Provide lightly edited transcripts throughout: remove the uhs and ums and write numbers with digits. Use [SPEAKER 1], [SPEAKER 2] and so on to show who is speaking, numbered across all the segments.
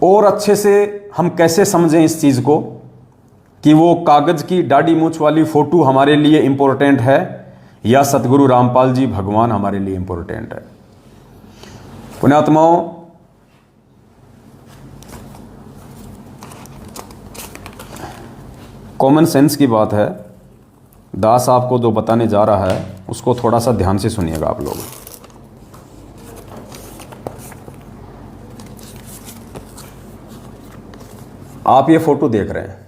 [SPEAKER 1] और अच्छे से हम कैसे समझें इस चीज़ को कि वो कागज़ की दाढ़ी मूंछ वाली फ़ोटो हमारे लिए इम्पोर्टेंट है या सतगुरु रामपाल जी भगवान हमारे लिए इम्पोर्टेंट है। पुण्यात्माओं, कॉमन सेंस की बात है। दास आपको जो बताने जा रहा है उसको थोड़ा सा ध्यान से सुनिएगा आप लोग। आप ये फोटो देख रहे हैं,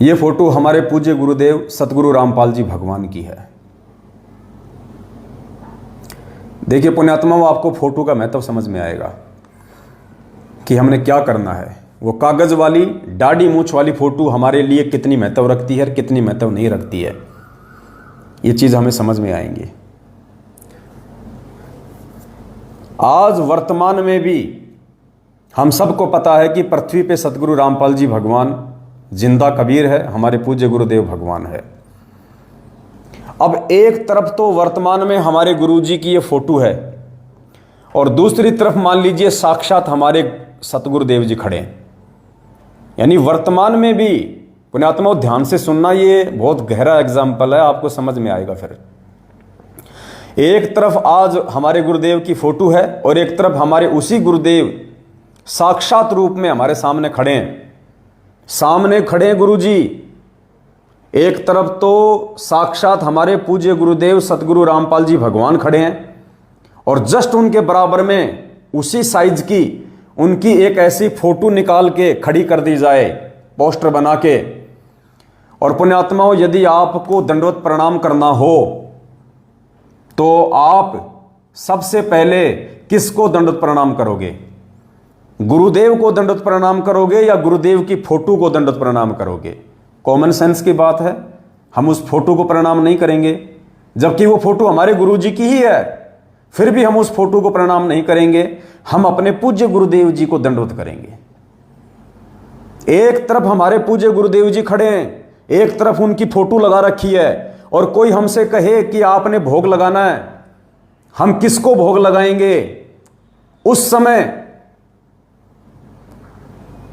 [SPEAKER 1] ये फोटो हमारे पूज्य गुरुदेव सतगुरु रामपाल जी भगवान की है। देखिए पुण्यात्माओं, आपको फोटो का महत्व समझ में आएगा कि हमने क्या करना है। वो कागज वाली दाढ़ी मूंछ वाली फोटो हमारे लिए कितनी महत्व रखती है और कितनी महत्व नहीं रखती है, ये चीज हमें समझ में आएंगी। आज वर्तमान में भी हम सबको पता है कि पृथ्वी पे सतगुरु रामपाल जी भगवान जिंदा कबीर है, हमारे पूज्य गुरुदेव भगवान है। अब एक तरफ तो वर्तमान में हमारे गुरुजी की ये फोटो है और दूसरी तरफ मान लीजिए साक्षात हमारे सतगुरुदेव जी खड़े हैं। यानी वर्तमान में भी, पुण्यात्माओं ध्यान से सुनना, ये बहुत गहरा एग्जाम्पल है, आपको समझ में आएगा। फिर एक तरफ आज हमारे गुरुदेव की फोटो है और एक तरफ हमारे उसी गुरुदेव साक्षात रूप में हमारे सामने खड़े हैं। सामने खड़े हैं गुरुजी, एक तरफ तो साक्षात हमारे पूज्य गुरुदेव सतगुरु रामपाल जी भगवान खड़े हैं और जस्ट उनके बराबर में उसी साइज की उनकी एक ऐसी फोटो निकाल के खड़ी कर दी जाए, पोस्टर बना के। और पुण्यात्माओं, यदि आपको दंडवत प्रणाम करना हो तो आप सबसे पहले किसको दंडवत प्रणाम करोगे? गुरुदेव को दंडवत प्रणाम करोगे या गुरुदेव की फोटो को दंडवत प्रणाम करोगे? कॉमन सेंस की बात है, हम उस फोटो को प्रणाम नहीं करेंगे, जबकि वो फोटो हमारे गुरुजी की ही है, फिर भी हम उस फोटो को प्रणाम नहीं करेंगे, हम अपने पूज्य गुरुदेव जी को दंडवत करेंगे। एक तरफ हमारे पूज्य गुरुदेव जी खड़े हैं, एक तरफ उनकी फोटो लगा रखी है, और कोई हमसे कहे कि आपने भोग लगाना है, हम किसको भोग लगाएंगे? उस समय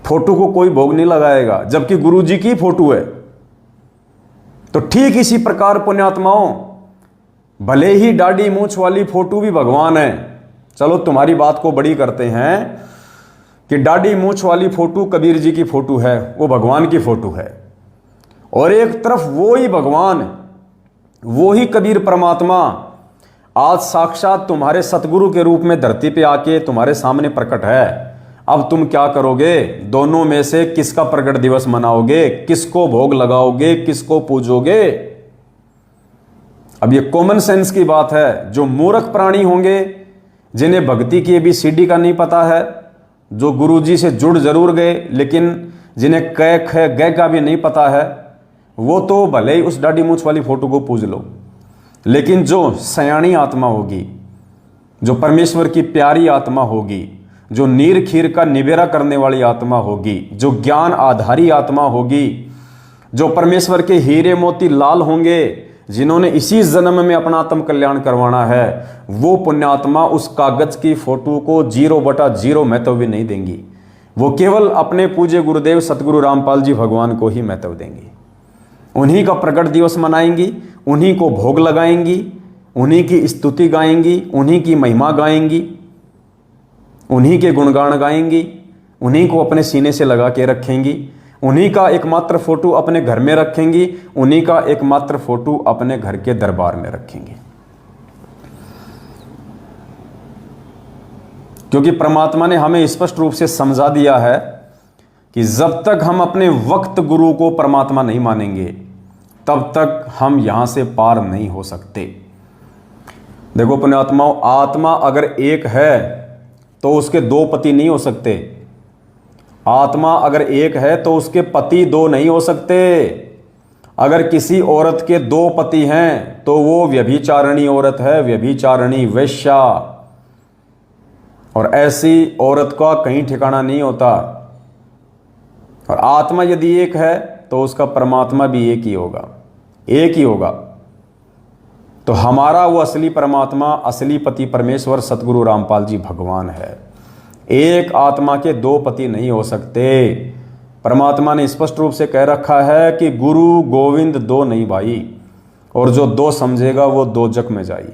[SPEAKER 1] फोटो को कोई भोग नहीं लगाएगा, जबकि गुरुजी की फोटो है। तो ठीक इसी प्रकार पुण्यात्माओं, भले ही दाढ़ी मूंछ वाली फोटो भी भगवान है, चलो तुम्हारी बात को बड़ी करते हैं कि दाढ़ी मूंछ वाली फोटो कबीर जी की फोटो है, वो भगवान की फोटो है, और एक तरफ वो ही भगवान, वो ही कबीर परमात्मा आज साक्षात तुम्हारे सतगुरु के रूप में धरती पे आके तुम्हारे सामने प्रकट है। अब तुम क्या करोगे? दोनों में से किसका प्रकट दिवस मनाओगे? किसको भोग लगाओगे? किसको पूजोगे? अब ये कॉमन सेंस की बात है। जो मूर्ख प्राणी होंगे, जिन्हें भक्ति की ABCD का नहीं पता है, जो गुरुजी से जुड़ जरूर गए लेकिन जिन्हें क ख ग का भी नहीं पता है, वो तो भले ही उस दाढ़ी मूंछ वाली फोटो को पूज लो, लेकिन जो सयानी आत्मा होगी, जो परमेश्वर की प्यारी आत्मा होगी, जो नीर खीर का निबेरा करने वाली आत्मा होगी, जो ज्ञान आधारी आत्मा होगी, जो परमेश्वर के हीरे मोती लाल होंगे, जिन्होंने इसी जन्म में अपना आत्म कल्याण करवाना है, वो पुण्यात्मा उस कागज की फोटो को 0/0 महत्व भी नहीं देंगी। वो केवल अपने पूज्य गुरुदेव सतगुरु रामपाल जी भगवान को ही महत्व देंगी। उन्हीं का प्रकट दिवस मनाएंगी, उन्हीं को भोग लगाएंगी, उन्हीं की स्तुति गाएंगी, उन्हीं की महिमा गाएंगी, उन्हीं के गुणगान गाएंगी, उन्हीं को अपने सीने से लगा के रखेंगी, उन्हीं का एकमात्र फोटो अपने घर में रखेंगी, उन्हीं का एकमात्र फोटो अपने घर के दरबार में रखेंगे। क्योंकि परमात्मा ने हमें स्पष्ट रूप से समझा दिया है कि जब तक हम अपने वक्त गुरु को परमात्मा नहीं मानेंगे, तब तक हम यहां से पार नहीं हो सकते। देखो पुण्यात्माओं, आत्मा अगर एक है तो उसके 2 पति नहीं हो सकते। आत्मा अगर एक है तो उसके पति 2 नहीं हो सकते। अगर किसी औरत के 2 पति हैं तो वो व्यभिचारिणी औरत है, व्यभिचारिणी वेश्या, और ऐसी औरत का कहीं ठिकाना नहीं होता। और आत्मा यदि एक है तो उसका परमात्मा भी एक ही होगा, एक ही होगा। तो हमारा वो असली परमात्मा, असली पति परमेश्वर सतगुरु रामपाल जी भगवान है। एक आत्मा के दो पति नहीं हो सकते। परमात्मा ने स्पष्ट रूप से कह रखा है कि गुरु गोविंद दो नहीं भाई, और जो दो समझेगा वो दोजक में जाई।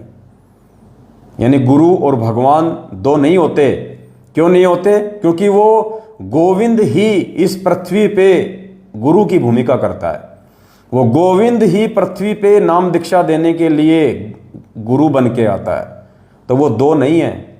[SPEAKER 1] यानी गुरु और भगवान दो नहीं होते। क्यों नहीं होते? क्योंकि वो गोविंद ही इस पृथ्वी पे गुरु की भूमिका करता है। वो गोविंद ही पृथ्वी पे नाम दीक्षा देने के लिए गुरु बन के आता है। तो वो दो नहीं है।